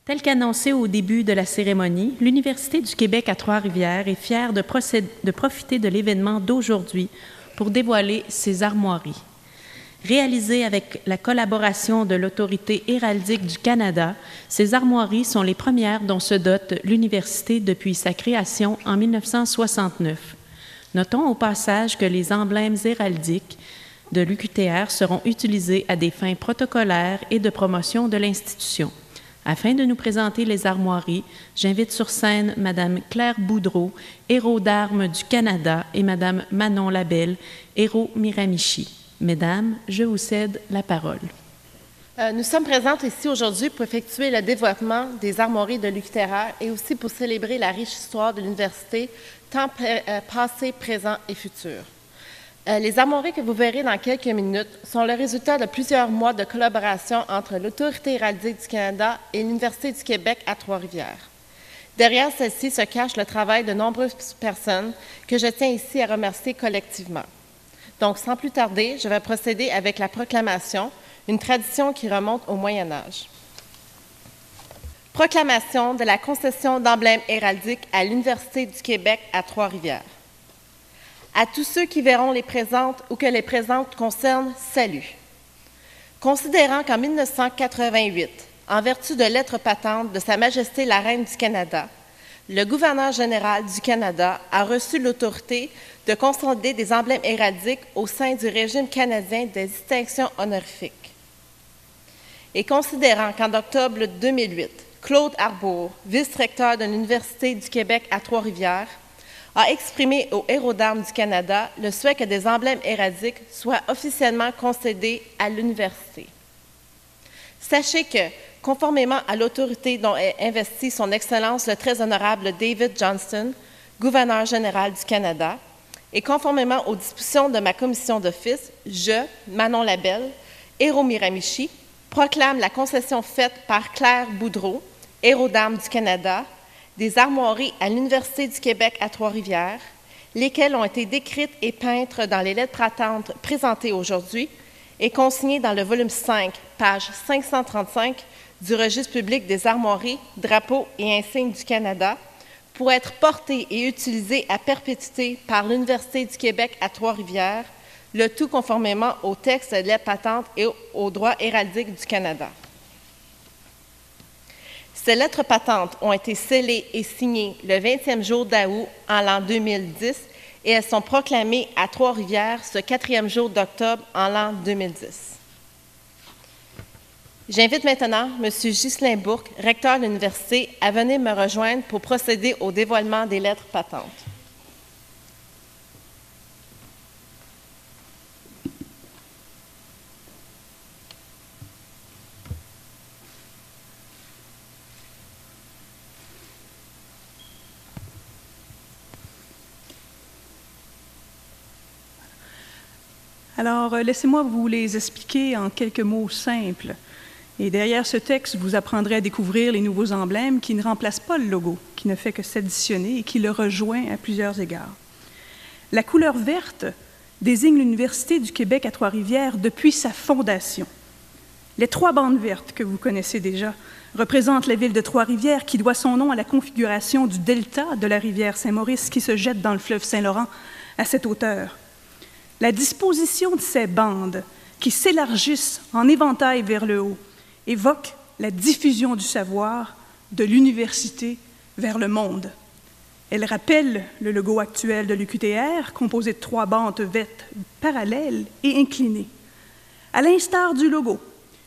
Tel qu'annoncé au début de la cérémonie, l'Université du Québec à Trois-Rivières est fière de profiter de l'événement d'aujourd'hui pour dévoiler ses armoiries. Réalisées avec la collaboration de l'Autorité héraldique du Canada, ces armoiries sont les premières dont se dote l'Université depuis sa création en 1969. Notons au passage que les emblèmes héraldiques de l'UQTR seront utilisés à des fins protocolaires et de promotion de l'institution. Afin de nous présenter les armoiries, j'invite sur scène Mme Claire Boudreau, héros d'armes du Canada, et Mme Manon Labelle, héros Miramichi. Mesdames, je vous cède la parole. Nous sommes présentes ici aujourd'hui pour effectuer le développement des armoiries de l'UQTR et aussi pour célébrer la riche histoire de l'université, tant passé, présent et futur. Les armoiries que vous verrez dans quelques minutes sont le résultat de plusieurs mois de collaboration entre l'Autorité héraldique du Canada et l'Université du Québec à Trois-Rivières. Derrière celle-ci se cache le travail de nombreuses personnes que je tiens ici à remercier collectivement. Donc, sans plus tarder, je vais procéder avec la proclamation, une tradition qui remonte au Moyen Âge. Proclamation de la concession d'emblèmes héraldiques à l'Université du Québec à Trois-Rivières. À tous ceux qui verront les présentes ou que les présentes concernent, salut. Considérant qu'en 1988, en vertu de lettre patente de Sa Majesté la Reine du Canada, le gouverneur général du Canada a reçu l'autorité de consolider des emblèmes héraldiques au sein du régime canadien des distinctions honorifiques. Et considérant qu'en octobre 2008, Claude Arbour, vice-recteur de l'Université du Québec à Trois-Rivières, a exprimé aux héros d'armes du Canada le souhait que des emblèmes héraldiques soient officiellement concédés à l'université. Sachez que, conformément à l'autorité dont est investi son Excellence le très honorable David Johnston, gouverneur général du Canada, et conformément aux dispositions de ma commission d'office, je, Manon Labelle, héros Miramichi, proclame la concession faite par Claire Boudreau, héros d'armes du Canada, des armoiries à l'Université du Québec à Trois-Rivières, lesquelles ont été décrites et peintes dans les lettres patentes présentées aujourd'hui et consignées dans le volume 5, page 535 du Registre public des armoiries, drapeaux et insignes du Canada, pour être portées et utilisées à perpétuité par l'Université du Québec à Trois-Rivières, le tout conformément aux textes de lettres patentes et aux droits héraldiques du Canada. Ces lettres patentes ont été scellées et signées le 20e jour d'août en l'an 2010 et elles sont proclamées à Trois-Rivières ce 4e jour d'octobre en l'an 2010. J'invite maintenant M. Ghislain Bourque, recteur de l'Université, à venir me rejoindre pour procéder au dévoilement des lettres patentes. Alors, laissez-moi vous les expliquer en quelques mots simples. Et derrière ce texte, vous apprendrez à découvrir les nouveaux emblèmes qui ne remplacent pas le logo, qui ne fait que s'additionner et qui le rejoint à plusieurs égards. La couleur verte désigne l'Université du Québec à Trois-Rivières depuis sa fondation. Les 3 bandes vertes que vous connaissez déjà représentent la ville de Trois-Rivières qui doit son nom à la configuration du delta de la rivière Saint-Maurice qui se jette dans le fleuve Saint-Laurent à cette hauteur. La disposition de ces bandes, qui s'élargissent en éventail vers le haut, évoque la diffusion du savoir de l'université vers le monde. Elle rappelle le logo actuel de l'UQTR, composé de 3 bandes vertes parallèles et inclinées. À l'instar du logo,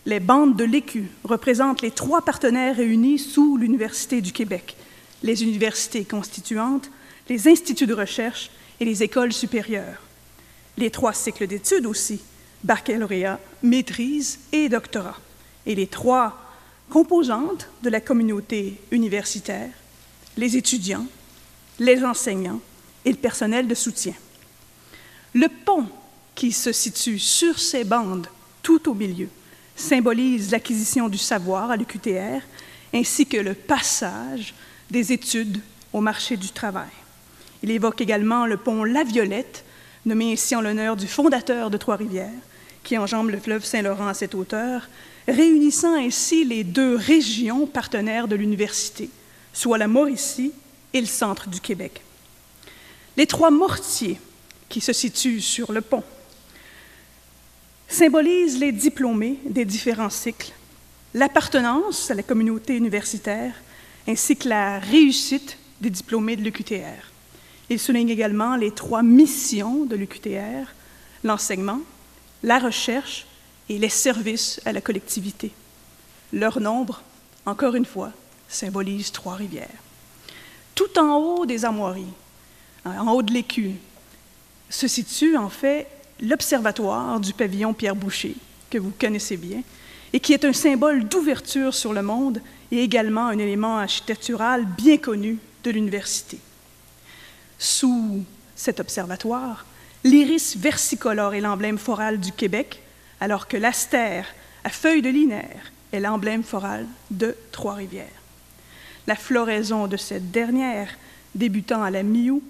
les bandes de l'Écu représentent les 3 partenaires réunis sous l'Université du Québec, les universités constituantes, les instituts de recherche et les écoles supérieures. Les 3 cycles d'études aussi, baccalauréat, maîtrise et doctorat, et les 3 composantes de la communauté universitaire, les étudiants, les enseignants et le personnel de soutien. Le pont qui se situe sur ces bandes tout au milieu symbolise l'acquisition du savoir à l'UQTR ainsi que le passage des études au marché du travail. Il évoque également le pont La Violette, nommé ainsi en l'honneur du fondateur de Trois-Rivières, qui enjambe le fleuve Saint-Laurent à cette hauteur, réunissant ainsi les 2 régions partenaires de l'université, soit la Mauricie et le centre du Québec. Les 3 mortiers qui se situent sur le pont symbolisent les diplômés des différents cycles, l'appartenance à la communauté universitaire, ainsi que la réussite des diplômés de l'UQTR. Ils soulignent également les 3 missions de l'UQTR, l'enseignement, la recherche et les services à la collectivité. Leur nombre, encore une fois, symbolise Trois-Rivières. Tout en haut des armoiries, en haut de l'écu, se situe en fait l'observatoire du pavillon Pierre-Boucher, que vous connaissez bien, et qui est un symbole d'ouverture sur le monde et également un élément architectural bien connu de l'université. Sous cet observatoire, l'iris versicolore est l'emblème floral du Québec, alors que l'astère à feuilles de linéaire est l'emblème floral de Trois-Rivières. La floraison de cette dernière, débutant à la mi-août,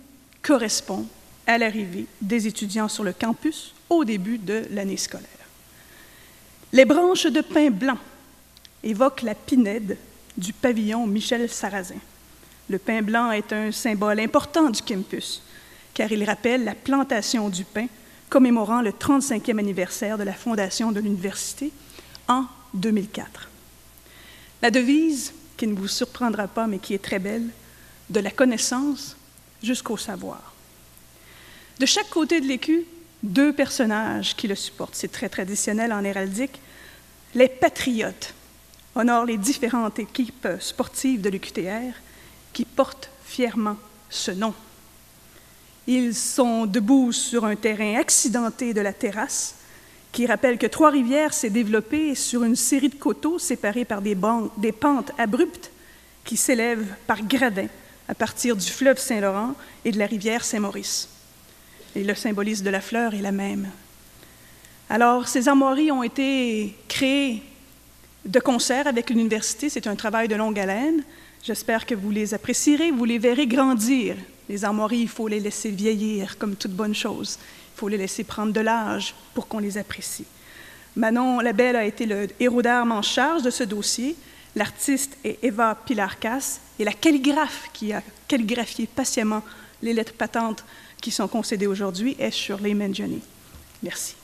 correspond à l'arrivée des étudiants sur le campus au début de l'année scolaire. Les branches de pin blanc évoquent la pinède du pavillon Michel Sarrazin. Le pin blanc est un symbole important du campus, car il rappelle la plantation du pin commémorant le 35e anniversaire de la fondation de l'université en 2004. La devise, qui ne vous surprendra pas, mais qui est très belle, de la connaissance jusqu'au savoir. De chaque côté de l'écu, 2 personnages qui le supportent. C'est très traditionnel en héraldique. Les patriotes honorent les différentes équipes sportives de l'UQTR qui portent fièrement ce nom. Ils sont debout sur un terrain accidenté de la terrasse qui rappelle que Trois-Rivières s'est développée sur une série de coteaux séparés par des pentes abruptes qui s'élèvent par gradins à partir du fleuve Saint-Laurent et de la rivière Saint-Maurice. Et le symbolisme de la fleur est la même. Alors, ces armoiries ont été créées de concert avec l'université. C'est un travail de longue haleine. J'espère que vous les apprécierez, vous les verrez grandir. Les armoiries, il faut les laisser vieillir comme toute bonne chose. Il faut les laisser prendre de l'âge pour qu'on les apprécie. Manon Labelle a été le héros d'armes en charge de ce dossier. L'artiste est Eva Pilarcas et la calligraphe qui a calligraphié patiemment les lettres patentes qui sont concédées aujourd'hui est Shirley Mangiani. Merci.